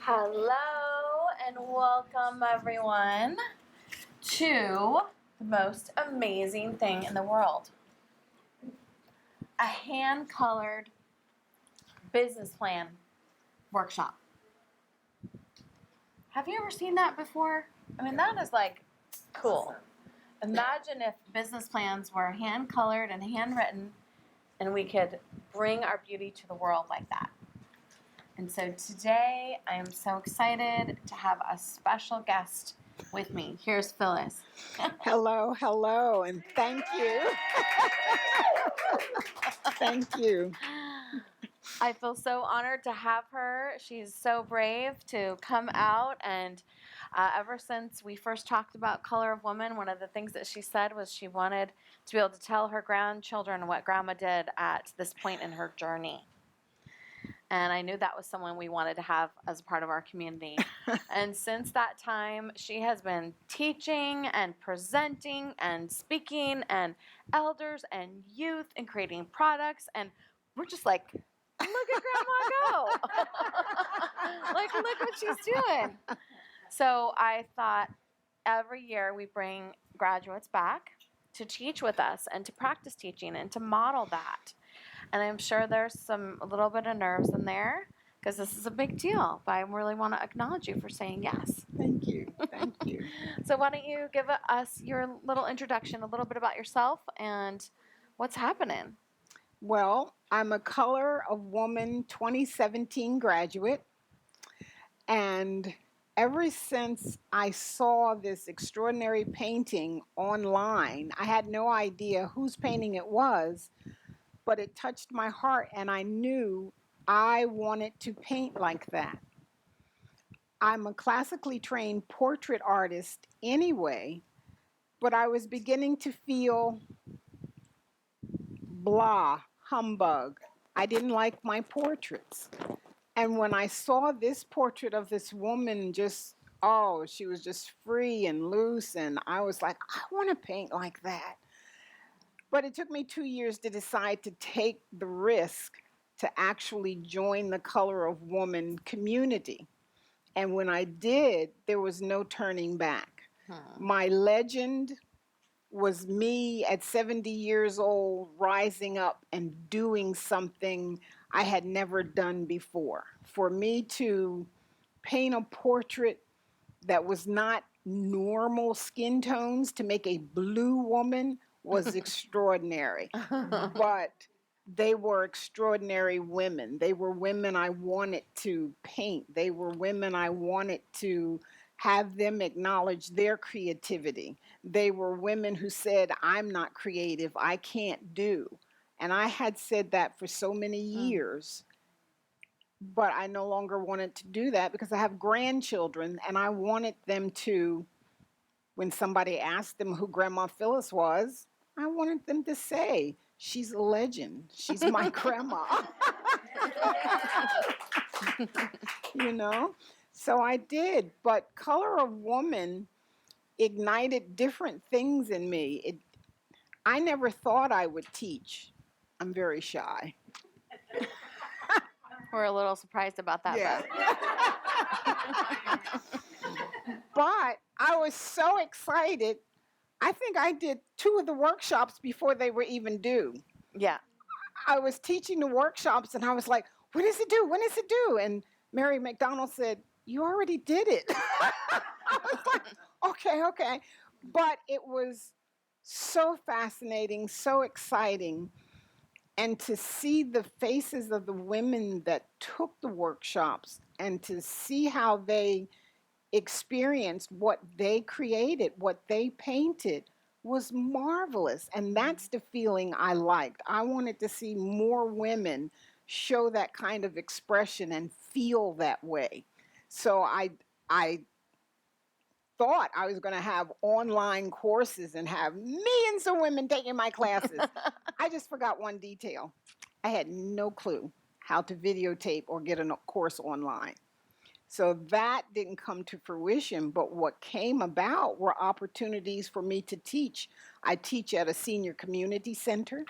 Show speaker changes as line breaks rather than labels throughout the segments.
Hello and welcome everyone to the most amazing thing in the world. A hand-colored business plan workshop. Have you ever seen that before? I mean, that is like cool. Imagine if business plans were hand-colored and handwritten and we could bring our beauty to the world like that. And so today I am so excited to have a special guest with me. Here's Phyllis.
Hello, and thank you. Thank you.
I feel so honored to have her. She's so brave to come out, and ever since we first talked about Color of Woman, one of the things that she said was she wanted to be able to tell her grandchildren what Grandma did at this point in her journey. And I knew that was someone we wanted to have as a part of our community. And since that time, she has been teaching and presenting and speaking and elders and youth and creating products. And we're just like, look at Grandma go. Like, look what she's doing. So I thought every year we bring graduates back to teach with us and to practice teaching and to model that. And I'm sure there's a little bit of nerves in there because this is a big deal. But I really want to acknowledge you for saying yes.
Thank you. Thank you.
So why don't you give us your little introduction, a little bit about yourself and what's happening?
Well, I'm a Color of Woman 2017 graduate. And ever since I saw this extraordinary painting online, I had no idea whose painting it was, but it touched my heart and I knew I wanted to paint like that. I'm a classically trained portrait artist anyway, but I was beginning to feel blah, humbug. I didn't like my portraits. And when I saw this portrait of this woman she was just free and loose, and I was like, I want to paint like that. But it took me 2 years to decide to take the risk to actually join the Color of Woman community. And when I did, there was no turning back. My legend was me at 70 years old rising up and doing something I had never done before. For me to paint a portrait that was not normal skin tones, to make a blue woman, was extraordinary. But they were extraordinary women. They were women I wanted to paint. They were women I wanted to have them acknowledge their creativity. They were women who said, I'm not creative, I can't do. And I had said that for so many years, but I no longer wanted to do that because I have grandchildren and I wanted them to, when somebody asked them who Grandma Phyllis was, I wanted them to say, she's a legend. She's my grandma. You know? So I did. But Color of Woman ignited different things in me. I never thought I would teach. I'm very shy.
We're a little surprised about that.
Yeah. But I was so excited. I think I did 2 of the workshops before they were even due.
Yeah.
I was teaching the workshops and I was like, when is it due? When is it due? And Mary McDonald said, you already did it. I was like, okay. But it was so fascinating, so exciting. And to see the faces of the women that took the workshops and to see how they experienced what they created, what they painted, was marvelous. And that's the feeling I liked. I wanted to see more women show that kind of expression and feel that way. So I thought I was going to have online courses and have millions of women taking my classes. I just forgot one detail. I had no clue how to videotape or get a course online. So that didn't come to fruition, but what came about were opportunities for me to teach. I teach at a senior community center.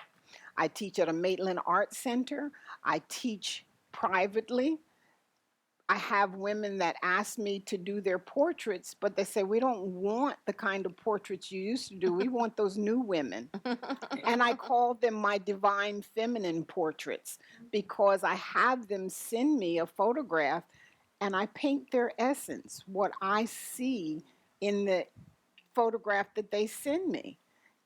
I teach at a Maitland Arts Center. I teach privately. I have women that ask me to do their portraits, but they say, we don't want the kind of portraits you used to do. We want those new women. And I call them my divine feminine portraits because I have them send me a photograph and I paint their essence, what I see in the photograph that they send me.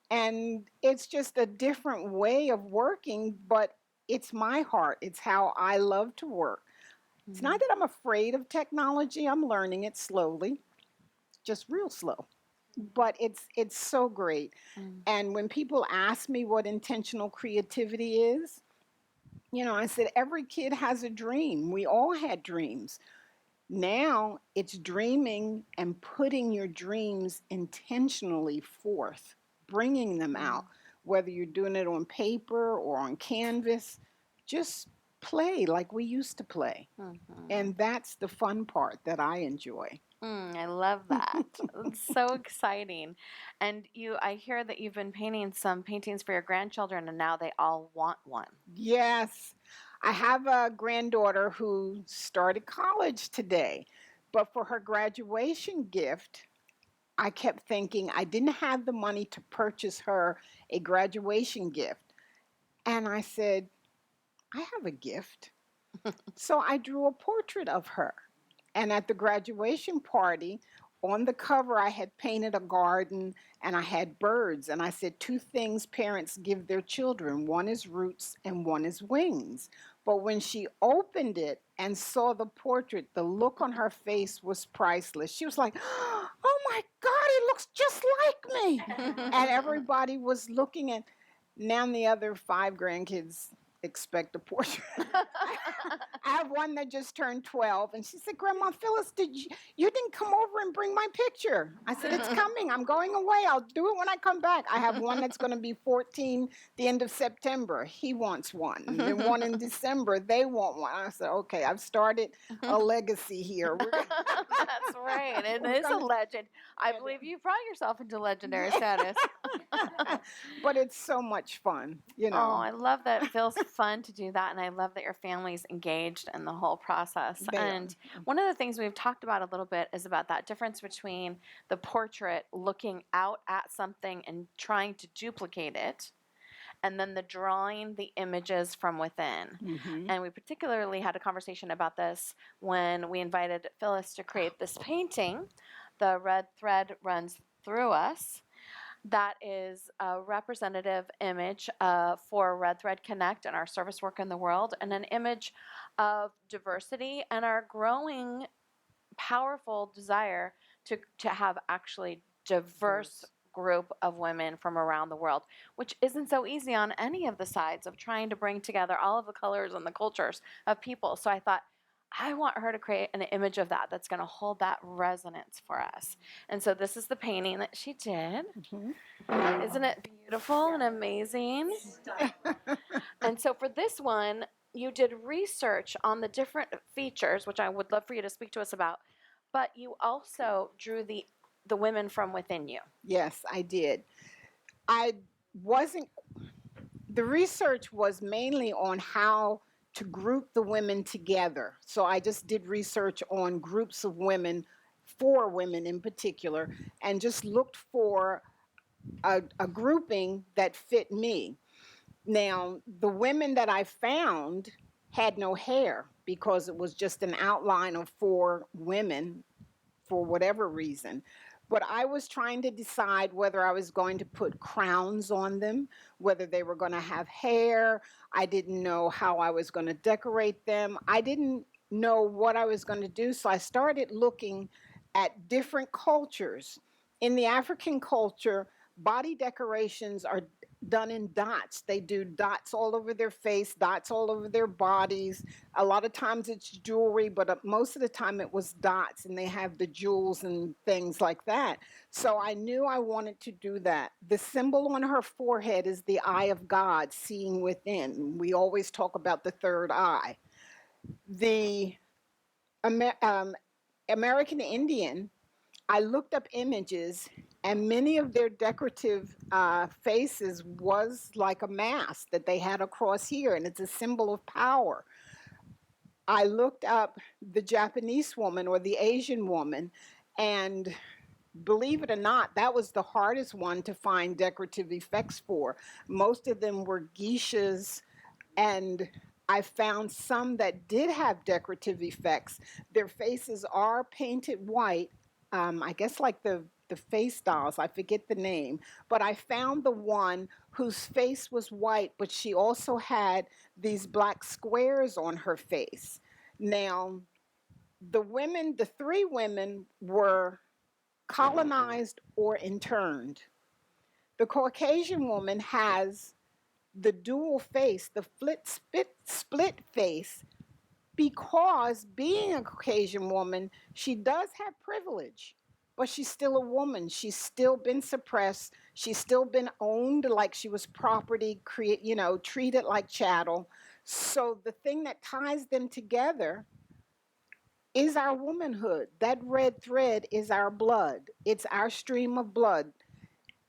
And it's just a different way of working, but it's my heart. It's how I love to work. It's not that I'm afraid of technology. I'm learning it slowly, just real slow. But it's so great.
Mm.
And when people ask me what intentional creativity is, I said every kid has a dream. We all had dreams. Now it's dreaming and putting your dreams intentionally forth, bringing them out, whether you're doing it on paper or on canvas. Just play like we used to play.
Mhm.
And that's the fun part that I enjoy.
I love that. It's so exciting. And I hear that you've been painting some paintings for your grandchildren and now they all want one.
Yes, I have a granddaughter who started college today, but for her graduation gift, I kept thinking I didn't have the money to purchase her a graduation gift. And I said, I have a gift. So I drew a portrait of her. And at the graduation party, on the cover, I had painted a garden and I had birds. And I said, two things parents give their children, one is roots and one is wings. But when she opened it and saw the portrait, the look on her face was priceless. She was like, oh my God, it looks just like me. And everybody was looking at, now the other 5 grandkids expect a portrait. I have one that just turned 12, and she said, Grandma Phyllis, you didn't come over and bring my picture? I said, it's coming. I'm going away. I'll do it when I come back. I have one that's going to be 14 the end of September. He wants one. And then one in December, they want one. I said, okay, I've started a legacy here.
That's right. It is a legend. I believe you brought yourself into legendary status.
But it's so much fun,
Oh, I love that it feels fun to do that. And I love that your family's engaged in the whole process.
They are.
And one of the things we've talked about a little bit is about that difference between the portrait looking out at something and trying to duplicate it, and then the drawing the images from within.
Mhm.
And we particularly had a conversation about this when we invited Phyllis to create this painting. The red thread runs through us. That is a representative image for Red Thread Connect and our service work in the world, and an image of diversity and our growing powerful desire to have actually diverse group of women from around the world, which isn't so easy on any of the sides of trying to bring together all of the colors and the cultures of people. So I thought, I want her to create an image of that that's going to hold that resonance for us. And so this is the painting that she did.
Mhm.
Isn't it beautiful and amazing? And so for this one, you did research on the different features, which I would love for you to speak to us about, but you also drew the women from within you.
Yes, I did. I wasn't, the research was mainly on how to group the women together. So I just did research on groups of women, 4 women in particular, and just looked for a grouping that fit me. Now, the women that I found had no hair because it was just an outline of 4 women for whatever reason. But I was trying to decide whether I was going to put crowns on them, whether they were going to have hair. I didn't know how I was going to decorate them. I didn't know what I was going to do. So I started looking at different cultures. In the African culture, body decorations are done in dots. They do dots all over their face, dots all over their bodies. A lot of times it's jewelry, but most of the time it was dots, and they have the jewels and things like that. So I knew I wanted to do that. The symbol on her forehead is the eye of God, seeing within. We always talk about the third eye. The American Indian, I looked up images, and many of their decorative faces was like a mask that they had across here, and it's a symbol of power. I looked up the Japanese woman or the Asian woman, and believe it or not, that was the hardest one to find decorative effects for. Most of them were geishas, and I found some that did have decorative effects. Their faces are painted white. I guess like the face dolls, I forget the name, but I found the one whose face was white, but she also had these black squares on her face. Now, the three women were colonized or interned. The Caucasian woman has the dual face, the split face, because being a Caucasian woman, she does have privilege, but she's still a woman. She's still been suppressed. She's still been owned like she was property, treated like chattel. So the thing that ties them together is our womanhood. That red thread is our blood. It's our stream of blood.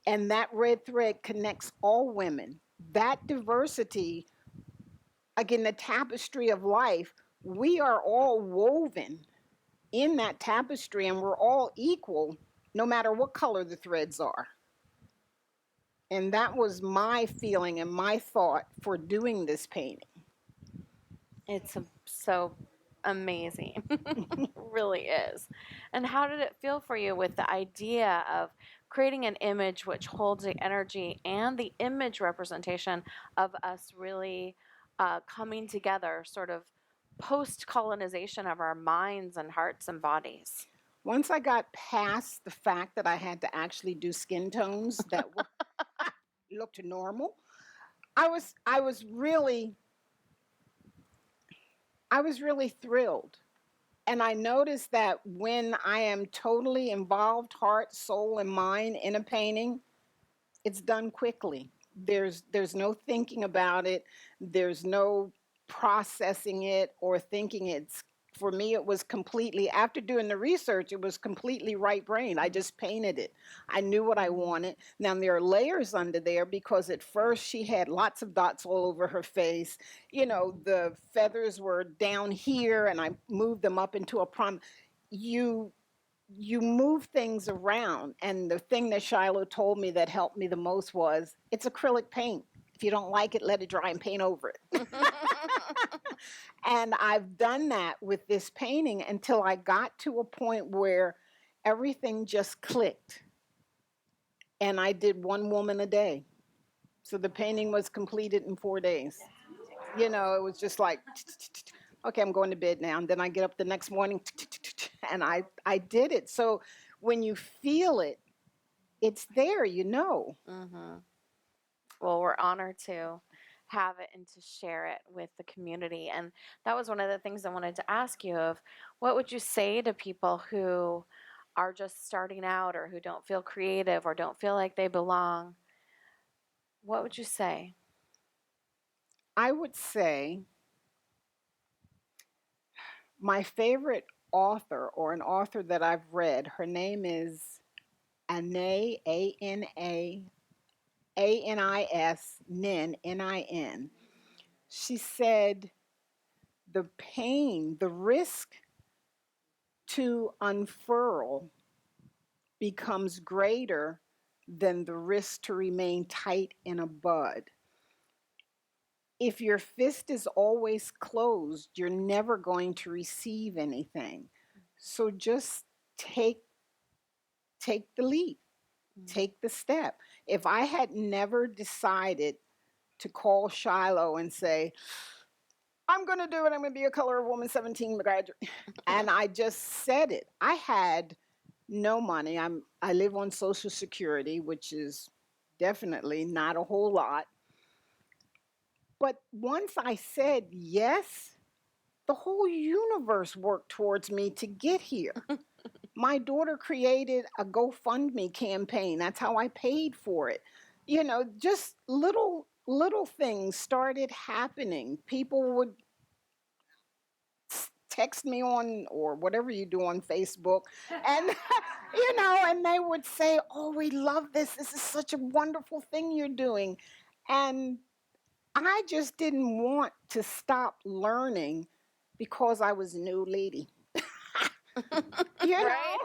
And that red thread connects all women. That diversity, again, the tapestry of life, we are all woven in that tapestry and we're all equal no matter what color the threads are. And that was my feeling and my thought for doing this painting.
It's so amazing. Really is. And how did it feel for you with the idea of creating an image which holds the energy and the image representation of us really coming together, sort of post colonization of our minds and hearts and bodies?
Once I got past the fact that I had to actually do skin tones that looked normal, I was really thrilled. And I noticed that when I am totally involved, heart, soul, and mind in a painting, it's done quickly. There's no thinking about it. There's no processing it or thinking it's for me it was completely after doing the research, it was completely right brain. I just painted it. I knew what I wanted. Now there are layers under there because at first she had lots of dots all over her face. You know, the feathers were down here and I moved them up into a prom. You move things around. And the thing that Shiloh told me that helped me the most was it's acrylic paint. If you don't like it, let it dry and paint over it. And I've done that with this painting until I got to a point where everything just clicked. And I did one woman a day. So the painting was completed in 4 days. You know, it was just like, okay, I'm going to bed now. And then I get up the next morning and I did it. So when you feel it, it's there, you know.
Mm-hmm. Well, we're honored to have it and to share it with the community. And that was one of the things I wanted to ask you of what would you say to people who are just starting out or who don't feel creative or don't feel like they belong? What would you say?
I would say my favorite author or an author that I've read, her name is Anais, Anis, Nin, Nin. She said the pain, the risk to unfurl becomes greater than the risk to remain tight in a bud. If your fist is always closed, you're never going to receive anything. So just take the leap, take the step. If I had never decided to call Shiloh and say, I'm going to do it, I'm going to be a Color of Woman 17 graduate, and I just said it, I had no money. I live on Social Security, which is definitely not a whole lot. But once I said yes, the whole universe worked towards me to get here. My daughter created a GoFundMe campaign. That's how I paid for it. You know, just little things started happening. People would text me on or whatever you do on Facebook and you know, and they would say, "Oh, we love this. This is such a wonderful thing you're doing." And I just didn't want to stop learning because I was a new lady. You know,
Right?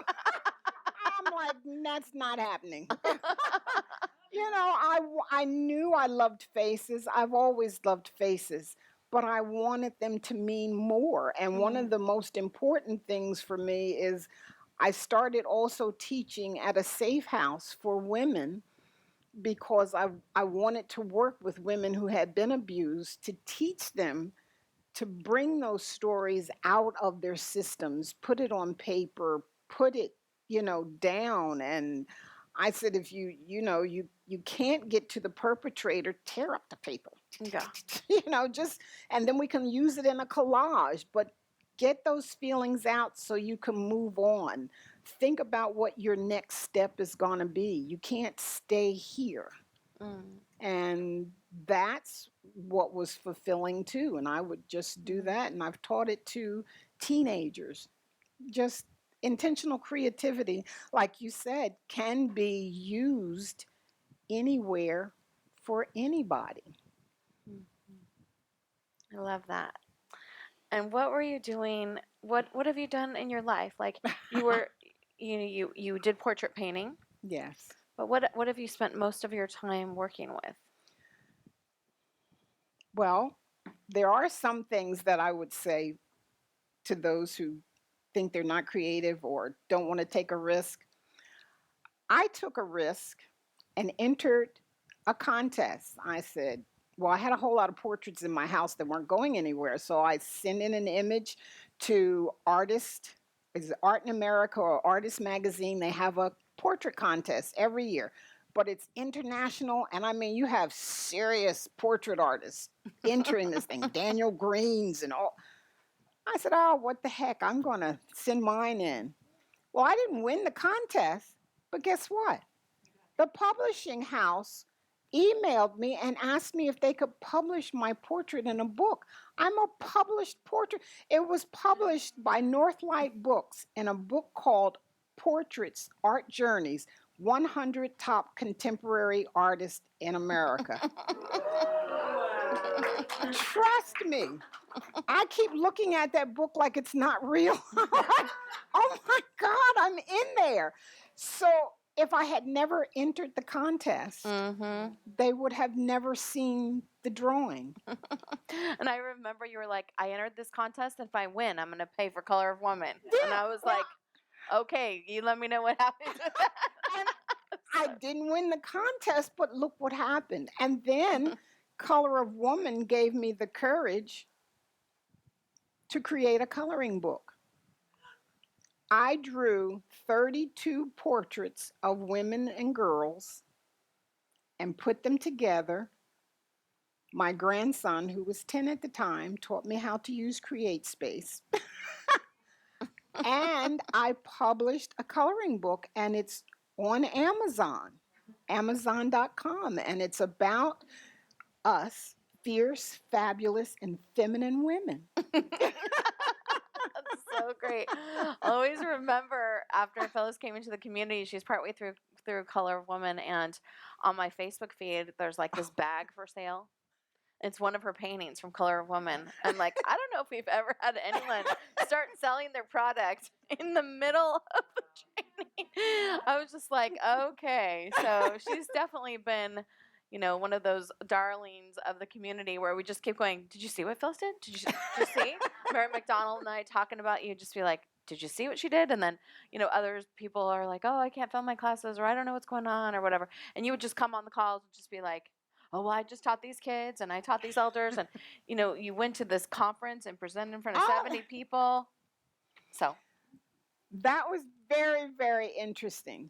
I'm like, that's not happening. I knew I loved faces. I've always loved faces, but I wanted them to mean more. And one of the most important things for me is I started also teaching at a safe house for women because I wanted to work with women who had been abused to teach them to bring those stories out of their systems, put it on paper, put it, down. And I said, if you can't get to the perpetrator, tear up the paper.
Yeah.
Just, and then we can use it in a collage, but get those feelings out so you can move on. Think about what your next step is going to be. You can't stay here.
Mm.
And that's what was fulfilling too. And I would just do that. And I've taught it to teenagers. Just intentional creativity, like you said, can be used anywhere for anybody.
I love that. And what were you doing? What have you done in your life? Like you were, you did portrait painting,
Yes.
but what have you spent most of your time working with?
Well, there are some things that I would say to those who think they're not creative or don't want to take a risk. I took a risk and entered a contest. I said, well, I had a whole lot of portraits in my house that weren't going anywhere. So I sent in an image to is it Art in America or Artist Magazine. They have a portrait contest every year, but it's international. And I mean, you have serious portrait artists entering this thing, Daniel Greens and all. I said, oh, what the heck? I'm going to send mine in. Well, I didn't win the contest, but guess what? The publishing house emailed me and asked me if they could publish my portrait in a book. I'm a published portrait. It was published by Northlight Books in a book called Portraits Art Journeys 100 Top Contemporary Artists in America. Trust me. I keep looking at that book like it's not real. Oh my God, I'm in there. So if I had never entered the contest, they would have never seen the drawing.
And I remember you were like, I entered this contest, and if I win, I'm going to pay for Color of Woman. And I was like, okay, you let me know what happens with that.
And I didn't win the contest, but look what happened. And then Color of Woman gave me the courage to create a coloring book. I drew 32 portraits of women and girls and put them together. My grandson, who was 10 at the time, taught me how to use CreateSpace. And I published a coloring book, and it's on Amazon, Amazon.com. And it's about us, fierce, fabulous, and feminine women.
That's so great. I'll always remember after Phyllis came into the community, she's partway through Color of Woman, and on my Facebook feed, there's like this bag for sale. It's one of her paintings from Color of Woman. And like, I don't know if we've ever had anyone start selling their product in the middle of the training. I was just like, okay. So she's definitely been, one of those darlings of the community where we just keep going, did you see what Phyllis did? Did you see? Mary McDonald and I talking about you, just be like, did you see what she did? And then, other people are like, oh, I can't film my classes, or I don't know what's going on, or whatever. And you would just come on the calls and just be like, oh, well, I just taught these kids and I taught these elders. And, you went to this conference and presented in front of 70 people. So
that was very, very interesting.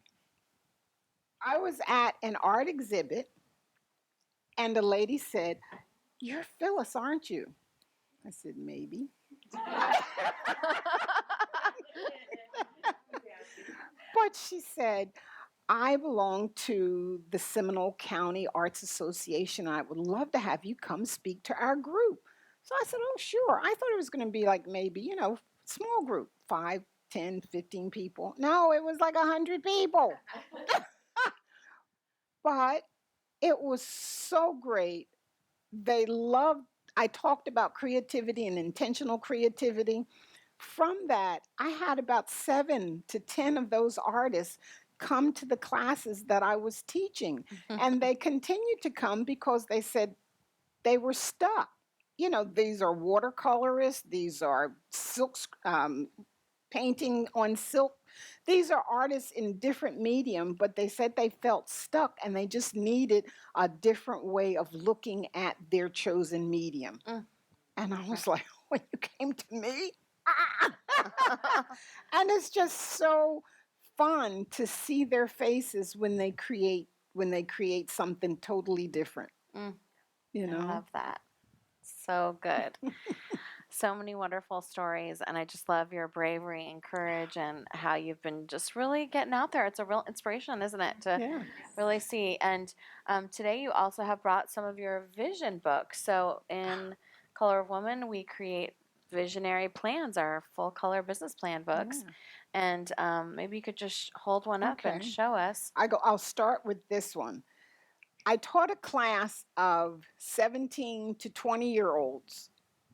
I was at an art exhibit, and the lady said, you're Phyllis, aren't you? I said, maybe. But she said, I belong to the Seminole County Arts Association. I would love to have you come speak to our group. So I said, oh, sure. I thought it was going to be like maybe, small group, 5, 10, 15 people. No, it was like 100 people. But it was so great. They loved, I talked about creativity and intentional creativity. From that, I had about 7 to 10 of those artists come to the classes that I was teaching. And they continued to come because they said they were stuck. You know, these are watercolorists, these are painting on silk. These are artists in different medium, but they said they felt stuck and they just needed a different way of looking at their chosen medium. And I was like, when you came to me, and it's just so fun to see their faces when they create something totally different. You
I
know,
love that. So good. So many wonderful stories, and I just love your bravery and courage and how you've been just really getting out there. It's a real inspiration, isn't it, to
yeah.
really see. And today you also have brought some of your vision books. So in Color of Woman, we create visionary plans, our full color business plan books.
Yeah.
And maybe you could just hold one up and
Okay.
show us.
I'll start with this one. I taught a class of 17 to 20-year-olds.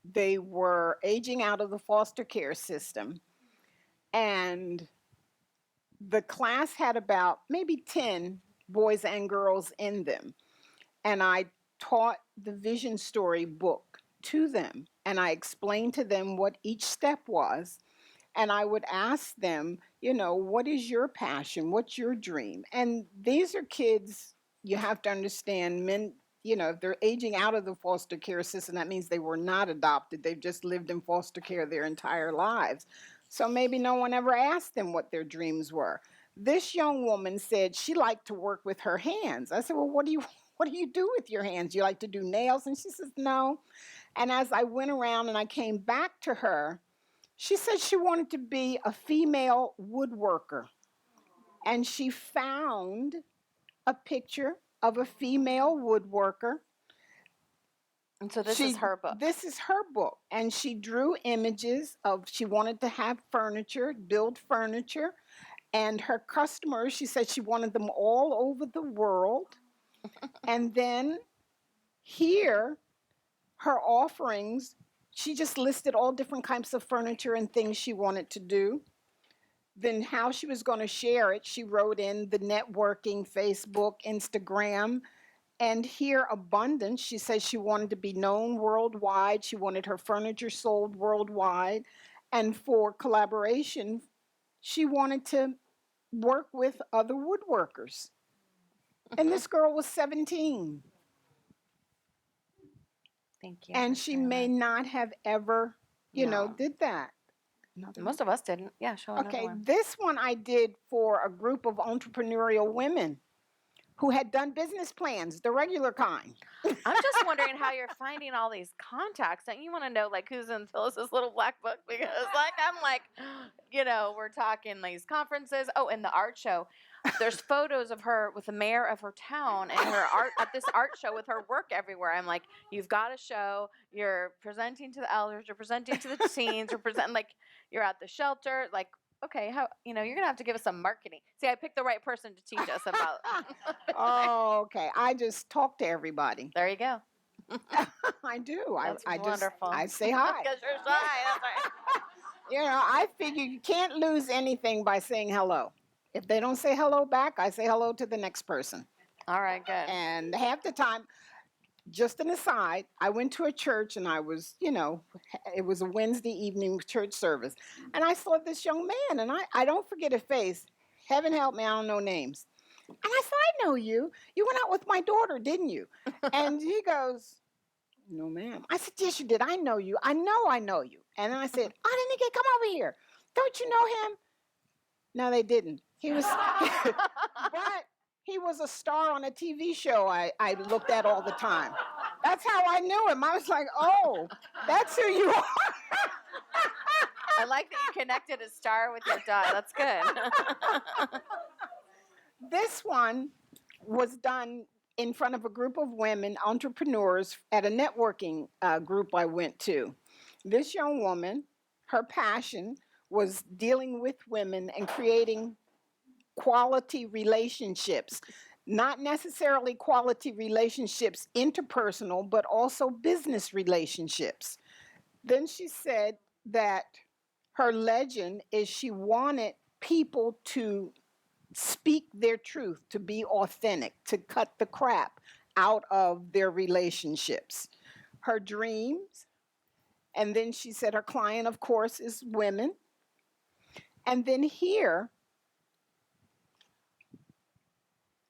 They were aging out of the foster care system. And the class had about maybe 10 boys and girls in them. And I taught the vision story book to them. And I explained to them what each step was. And I would ask them, you know, what is your passion? What's your dream? And these are kids, you have to understand, men, you know, if they're aging out of the foster care system, that means they were not adopted. They've just lived in foster care their entire lives. So maybe no one ever asked them what their dreams were. This young woman said she liked to work with her hands. I said, well, what do you do with your hands? You like to do nails? And she says, no. And as I went around and I came back to her, she said she wanted to be a female woodworker. And she found a picture of a female woodworker.
And so this is her book.
This is her book. And she drew images of, she wanted to have furniture, build furniture. And her customers, she said she wanted them all over the world. And then here, her offerings, she just listed all different kinds of furniture and things she wanted to do. Then how she was going to share it, she wrote in the networking, Facebook, Instagram. And here, abundance, she said she wanted to be known worldwide. She wanted her furniture sold worldwide. And for collaboration, she wanted to work with other woodworkers. And this girl was 17.
Thank you.
And she may not have ever, did that.
Most of us didn't. Yeah, show another
Okay,
one.
this one I did for a group of entrepreneurial women who had done business plans, the regular kind.
I'm just wondering how you're finding all these contacts. Don't you want to know, like, who's in Phyllis's little black book? Because, like, I'm like, we're talking these conferences. Oh, and the art show. There's photos of her with the mayor of her town and her art at this art show with her work everywhere. I'm like, you've got a show. You're presenting to the elders. You're presenting to the teens. You're at the shelter. Like, okay, how you're gonna have to give us some marketing. See, I picked the right person to teach us about.
Oh, okay. I just talk to everybody.
There you go.
I do.
That's
I
wonderful.
I say hi.
Because you're shy. That's right.
I figure you can't lose anything by saying hello. If they don't say hello back, I say hello to the next person.
All right, good.
And half the time, just an aside, I went to a church and I was, it was a Wednesday evening church service. And I saw this young man and I don't forget his face. Heaven help me, I don't know names. And I said, I know you. You went out with my daughter, didn't you? And he goes, no, ma'am. I said, yes, you did. I know you. I know you. And then I said, oh, didn't he come over here? Don't you know him? No, they didn't. He was, but he was a star on a TV show I looked at all the time. That's how I knew him. I was like, oh, that's who you are.
I like that you connected a star with your dog. That's good.
This one was done in front of a group of women entrepreneurs at a networking group I went to. This young woman, her passion was dealing with women and creating quality relationships. not necessarily quality relationships, interpersonal, but also business relationships. Then she said that her legend is she wanted people to speak their truth, to be authentic, to cut the crap out of their relationships. Her dreams, and then she said her client, of course, is women. And then here,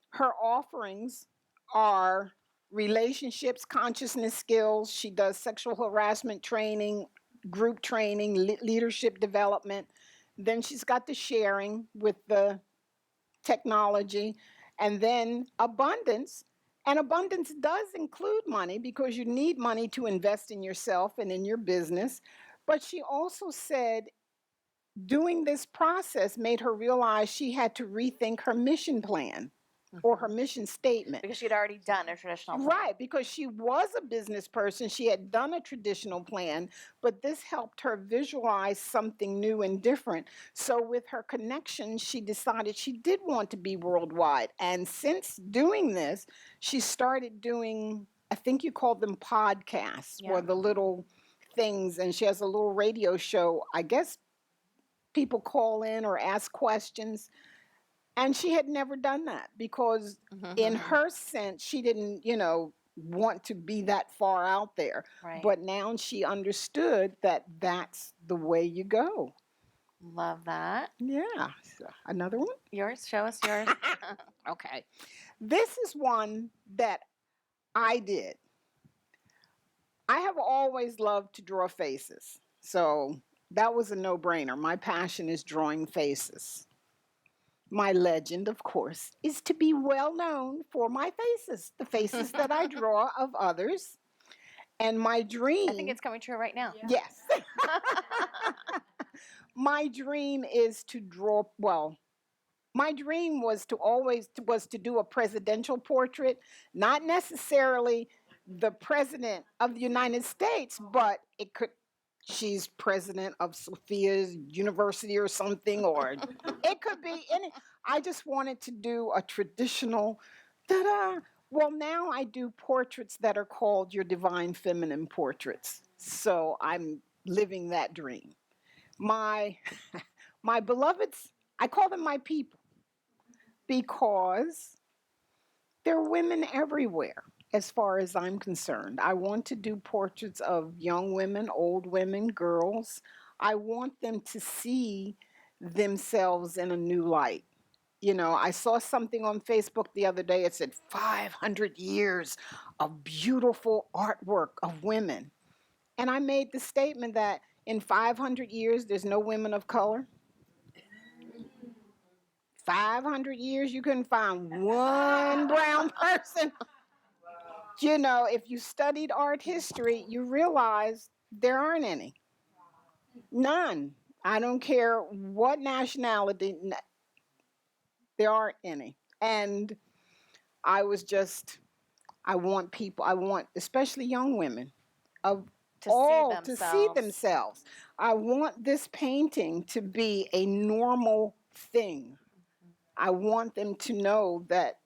her offerings are relationships, consciousness skills. She does sexual harassment training, group training, leadership development. Then she's got the sharing with the technology, and then abundance. And abundance does include money because you need money to invest in yourself and in your business. But she also said doing this process made her realize she had to rethink her mission plan or her mission statement.
Because she'd already done a traditional plan.
Right, because she was a business person. She had done a traditional plan, but this helped her visualize something new and different. So, with her connection, she decided she did want to be worldwide. And since doing this, she started doing, I think you call them podcasts, or the little things. And she has a little radio show. I guess people call in or ask questions. And she had never done that because, in her sense, she didn't, want to be that far out there.
Right.
But now she understood that that's the way you go.
Love that.
Yeah. So, another one?
Yours? Show us yours.
Okay. This is one that I did. I have always loved to draw faces. So that was a no-brainer. My passion is drawing faces. My legend, of course, is to be well known for my faces, the faces that I draw of others. And my dream.
I think it's coming true right now.
Yes. My dream is to draw, well, my dream was to do a presidential portrait, not necessarily the president of the United States, but it could, she's president of Sophia's University or something, or it could be any. I just wanted to do a traditional, ta-da. Well, now I do portraits that are called your divine feminine portraits. So I'm living that dream. My my beloveds, I call them my people because there are women everywhere as far as I'm concerned. I want to do portraits of young women, old women, girls. I want them to see themselves in a new light. I saw something on Facebook the other day. It said 500 years of beautiful artwork of women. And I made the statement that in 500 years, there's no women of color. 500 years, you couldn't find one brown person. If you studied art history, you realize there aren't any. None. I don't care what nationality, there aren't any. And I want people, especially young women, to see themselves. I want this painting to be a normal thing. I want them to know that,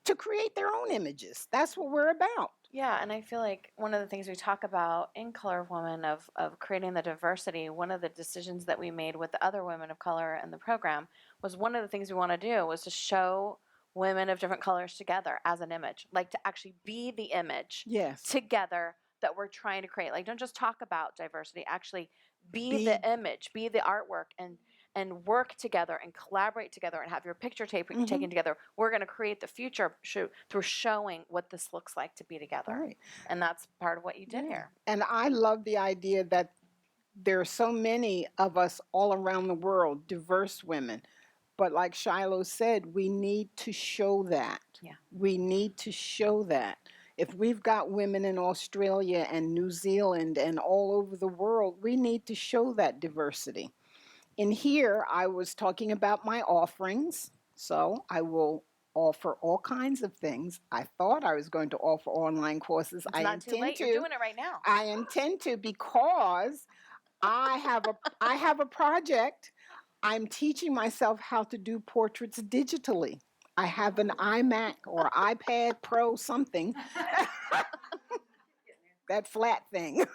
to create their own images. That's what we're about.
Yeah, and I feel like one of the things we talk about in Color of Women of creating the diversity, one of the decisions that we made with the other women of color in the program was one of the things we want to do was to show women of different colors together as an image, like to actually be the image together that we're trying to create. Like, don't just talk about diversity, actually be the image, be the artwork, and work together and collaborate together and have your picture taken together. We're going to create the future through showing what this looks like to be together.
Right.
And that's part of what you did here.
And I love the idea that there are so many of us all around the world, diverse women. But like Shiloh said, we need to show that.
Yeah.
We need to show that. If we've got women in Australia and New Zealand and all over the world, we need to show that diversity. In here, I was talking about my offerings, so I will offer all kinds of things. I thought I was going to offer online courses.
It's not too late. You're doing it right now.
I intend to because I have a project. I'm teaching myself how to do portraits digitally. I have an iMac or iPad Pro something, that flat thing.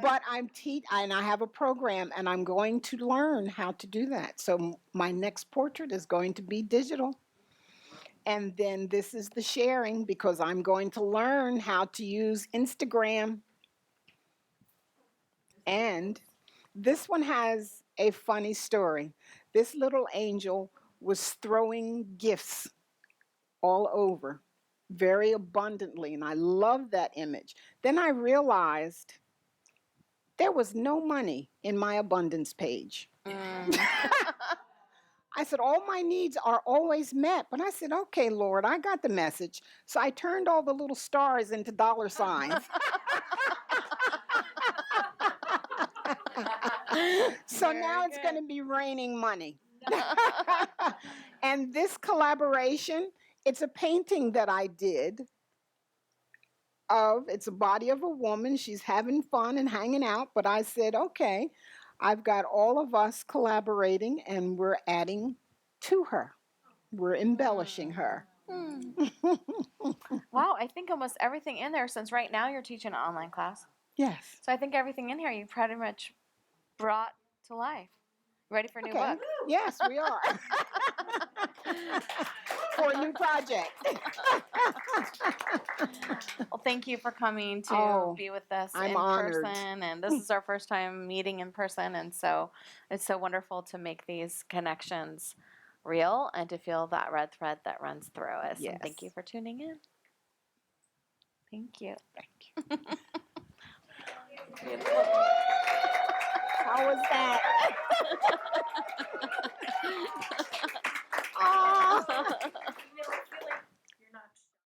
But and I have a program, and I'm going to learn how to do that. So my next portrait is going to be digital. And then this is the sharing, because I'm going to learn how to use Instagram. And this one has a funny story. This little angel was throwing gifts all over very abundantly, and I love that image. Then I realized there was no money in my abundance page.
Mm.
I said, all my needs are always met. But I said, okay, Lord, I got the message. So I turned all the little stars into dollar signs. So
Very
now it's going
good.
to be raining money. And this collaboration, it's a painting that I did it's a body of a woman. She's having fun and hanging out. But I said, okay, I've got all of us collaborating, and we're adding to her. We're embellishing her.
Mm. Wow, I think almost everything in there, since right now you're teaching an online class.
Yes.
So I think everything in here you pretty much brought to life. Ready for a new
Okay.
book?
Yes, we are. For a new project.
Well, thank you for coming to
Oh,
be with us
I'm
in
honored.
person. And this is our first time meeting in person. And so it's so wonderful to make these connections real and to feel that red thread that runs through us.
Yes.
And thank you for tuning in. Thank you.
Thank you.
Beautiful.
How was that? Oh.